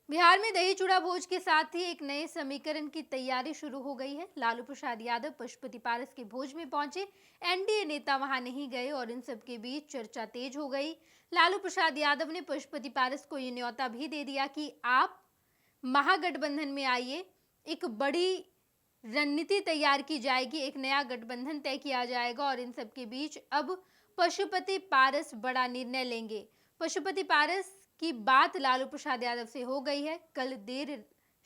बिहार में दही चूड़ा भोज के साथ ही एक नए समीकरण की तैयारी शुरू हो गई है। लालू प्रसाद यादव पशुपति पारस के भोज में पहुंचे। एनडीए नेता वहां नहीं गए और इन सब के बीच चर्चा तेज हो गई। लालू प्रसाद यादव ने पशुपति पारस को ये न्योता भी दे दिया कि आप महागठबंधन में आइए। एक बड़ी रणनीति तैयार की जाएगी, एक नया गठबंधन तय किया जाएगा और इन सब के बीच अब पशुपति पारस बड़ा निर्णय लेंगे। पशुपति पारस की बात लालू प्रसाद यादव से हो गई है। कल देर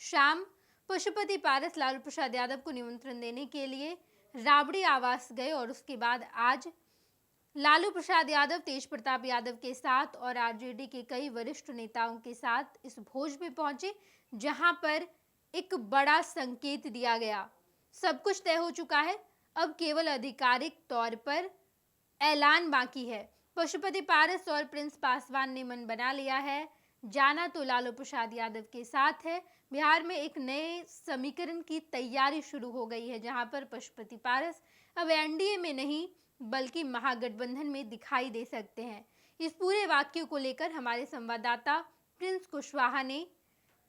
शाम पशुपति पारस लालू प्रसाद यादव को निमंत्रण देने के लिए राबड़ी आवास गए और उसके बाद आज लालू प्रसाद यादव तेज प्रताप यादव के साथ और आरजेडी के कई वरिष्ठ नेताओं के साथ इस भोज में पहुंचे, जहां पर एक बड़ा संकेत दिया गया। सब कुछ तय हो चुका है, अब केवल आधिकारिक तौर पर ऐलान बाकी है। पशुपति पारस और प्रिंस पासवान ने मन बना लिया है, जाना तो लालू प्रसाद यादव के साथ है। बिहार में एक नए समीकरण की तैयारी शुरू हो गई है, जहां पर पशुपति पारस अब एनडीए में नहीं बल्कि महागठबंधन में दिखाई दे सकते हैं। इस पूरे वाक्य को लेकर हमारे संवाददाता प्रिंस कुशवाहा ने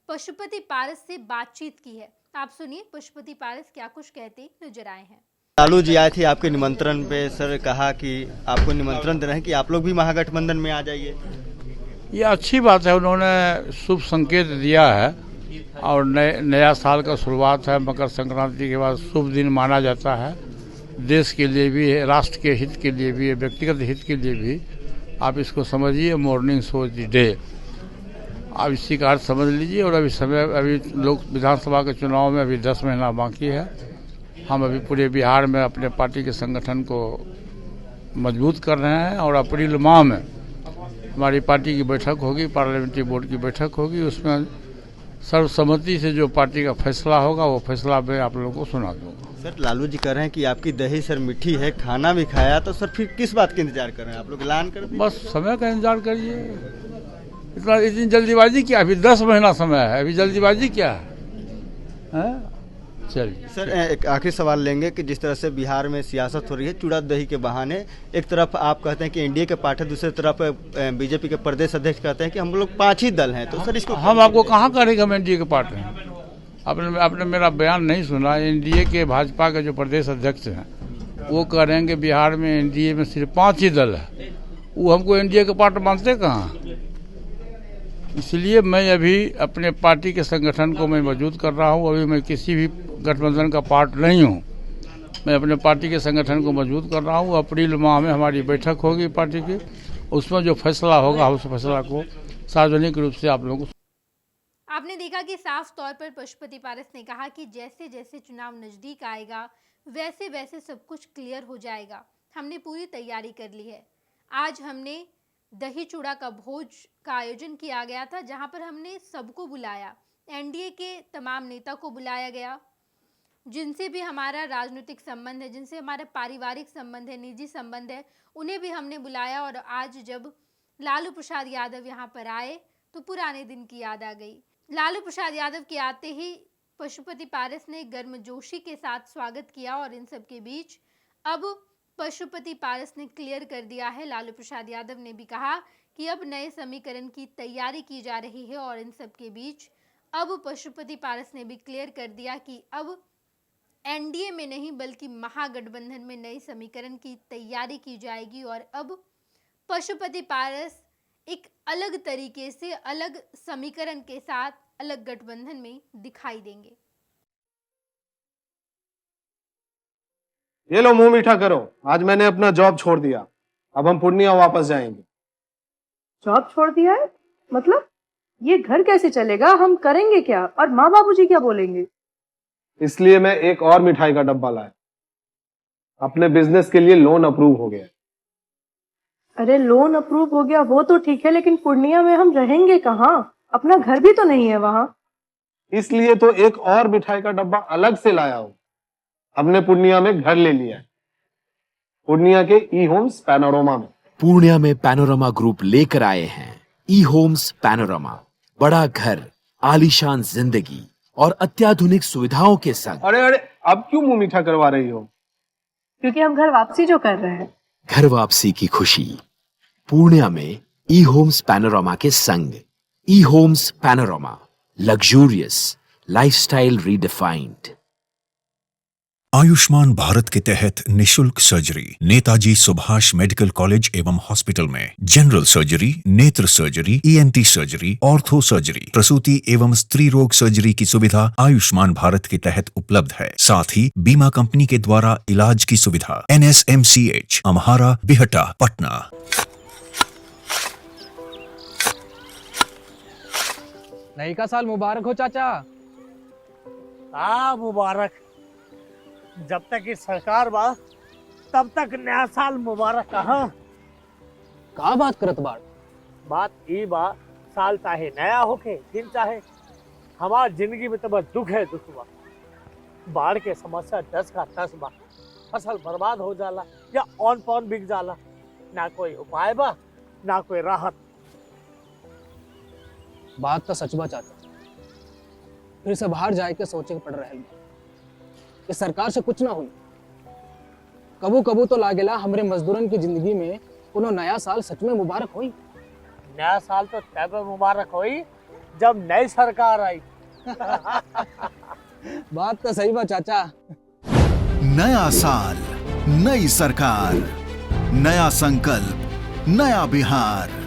पशुपति पारस से बातचीत की है। आप सुनिए पशुपति पारस क्या कुछ कहते नजर आए हैं। लालू जी आए थे आपके निमंत्रण पे, सर कहा कि आपको निमंत्रण दे रहे हैं कि आप लोग भी महागठबंधन में आ जाइए। ये अच्छी बात है, उन्होंने शुभ संकेत दिया है और नया साल का शुरुआत है। मकर संक्रांति के बाद शुभ दिन माना जाता है, देश के लिए भी, राष्ट्र के हित के लिए भी, व्यक्तिगत हित के लिए भी। आप इसको समझिए मॉर्निंग शो द डे, आप इसी का अर्थ समझ लीजिए। और अभी लोग विधानसभा के चुनाव में अभी 10 महीना बाकी है। हम अभी पूरे बिहार में अपने पार्टी के संगठन को मजबूत कर रहे हैं और अप्रैल माह में हमारी पार्टी की बैठक होगी, पार्लियामेंट्री बोर्ड की बैठक होगी। उसमें सर्वसम्मति से जो पार्टी का फैसला होगा वो फैसला मैं आप लोगों को सुना दूंगा। सर लालू जी कह रहे हैं कि आपकी दही सर मीठी है, खाना भी खाया, तो सर फिर किस बात का इंतजार कर रहे हैं आप लोग? ऐलान कर दीजिए। बस समय का इंतजार करिए, इतनी जल्दीबाजी क्या? अभी 10 महीना समय है, अभी जल्दीबाजी क्या है? चलिए सर एक आखिरी सवाल लेंगे कि जिस तरह से बिहार में सियासत हो रही है चूड़ा दही के बहाने, एक तरफ आप कहते हैं कि एनडीए के पार्टी है, दूसरी तरफ बीजेपी के प्रदेश अध्यक्ष कहते हैं कि हम लोग 5 ही दल हैं, तो सर इसको हम आपको कहाँ कह रहे कि हम एनडीए के पार्टी हैं? आपने मेरा बयान नहीं सुना। एनडीए के भाजपा के जो प्रदेश अध्यक्ष हैं वो कह रहे हैं कि बिहार में एनडीए में सिर्फ 5 ही दल है। वो हमको एनडीए के पार्ट मानते कहाँ? इसलिए मैं अभी अपने पार्टी के संगठन को मैं मजबूत कर रहा हूँ। अभी मैं किसी भी गठबंधन का पार्ट नहीं हूँ, मैं अपने पार्टी के संगठन को मजबूत कर रहा हूँ। अप्रैल माह में हमारी बैठक होगी पार्टी की, उसमें जो फैसला होगा उस फैसला को सार्वजनिक रूप से आप लोगों को। आपने देखा कि साफ तौर पर पशुपति पारस ने कहा कि जैसे जैसे चुनाव नजदीक आएगा वैसे वैसे सब कुछ क्लियर हो जाएगा। हमने पूरी तैयारी कर ली है। आज हमने दही चूड़ा का भोज का आयोजन किया गया था, जहां पर हमने सबको बुलाया। एनडीए के तमाम नेता को बुलाया गया, जिनसे भी हमारा राजनीतिक संबंध है, जिनसे हमारा पारिवारिक संबंध है, निजी संबंध है, उन्हें भी हमने बुलाया। और आज जब लालू प्रसाद यादव यहाँ पर आए तो पुराने दिन की याद आ गई। लालू प्रसाद यादव के आते ही पशुपति पारस ने गर्मजोशी के साथ स्वागत किया और इन सब के बीच अब पशुपति पारस ने क्लियर कर दिया है। लालू प्रसाद यादव ने भी कहा कि अब नए समीकरण की तैयारी की जा रही है और इन सब के बीच अब पशुपति पारस ने भी क्लियर कर दिया कि अब एनडीए में नहीं बल्कि महागठबंधन में नए समीकरण की तैयारी की जाएगी और अब पशुपति पारस एक अलग तरीके से, अलग समीकरण के साथ, अलग गठबंधन में दिखाई देंगे। ये लो मुंह मीठा करो, आज मैंने अपना जॉब छोड़ दिया, अब हम पूर्णिया वापस जाएंगे। जॉब छोड़ दिया है? मतलब ये घर कैसे चलेगा? हम करेंगे क्या? और माँ बाबूजी क्या बोलेंगे? इसलिए मैं एक और मिठाई का डब्बा लाया। अपने बिजनेस के लिए लोन अप्रूव हो गया। अरे लोन अप्रूव हो गया वो तो ठीक है, लेकिन पूर्णिया में हम रहेंगे कहाँ? अपना घर भी तो नहीं है वहाँ। इसलिए तो एक और मिठाई का डब्बा अलग से लाया हूँ। हमने पूर्णिया में घर ले लिया है, पूर्णिया के ई होम्स पैनोरमा में। पूर्णिया में पैनोरमा ग्रुप लेकर आए हैं ई होम्स पैनोरमा। बड़ा घर, आलीशान जिंदगी और अत्याधुनिक सुविधाओं के संग। अरे अब क्यों मुंह मीठा करवा रही हो? क्योंकि हम घर वापसी जो कर रहे हैं। घर वापसी की खुशी पूर्णिया में ई होम्स पैनोरमा के संग। ई homes panorama, Luxurious, lifestyle redefined. Ayushman Bharat के तहत निशुल्क surgery Netaji Subhash medical college एवं हॉस्पिटल में जनरल सर्जरी, नेत्र surgery, ENT surgery, ortho surgery, प्रसूति एवं स्त्री रोग सर्जरी की सुविधा आयुष्मान भारत के तहत उपलब्ध है। साथ ही बीमा कंपनी के द्वारा इलाज की सुविधा। NSMCH, अम्हारा, बिहटा, पटना। नई का साल मुबारक हो चाचा। मुबारक। जब तक इस सरकार बा तब तक नया साल मुबारक कहाँ। का बात करत बाड़? बात ई बा, साल चाहे नया होके दिन चाहे, हमार जिंदगी में तो बस दुख है, दुख बा। बाढ़ के समस्या 10 का 10 बा। फसल बर्बाद हो जाला या ऑन पॉन बिक जाला, ना कोई उपाय बा ना कोई राहत। बात तो सच बा चाचा, फिर से बाहर जाए के सोचे के पड़ रहे बा। इस सरकार से कुछ ना हुई। कबू कबू तो लागेला हमरे मजदूरन की जिंदगी में कोनो नया साल सच में मुबारक होई। नया साल तो तब मुबारक होई जब नई सरकार आई। बात तो सही बा चाचा। नया साल, नई सरकार, नया संकल्प, नया बिहार।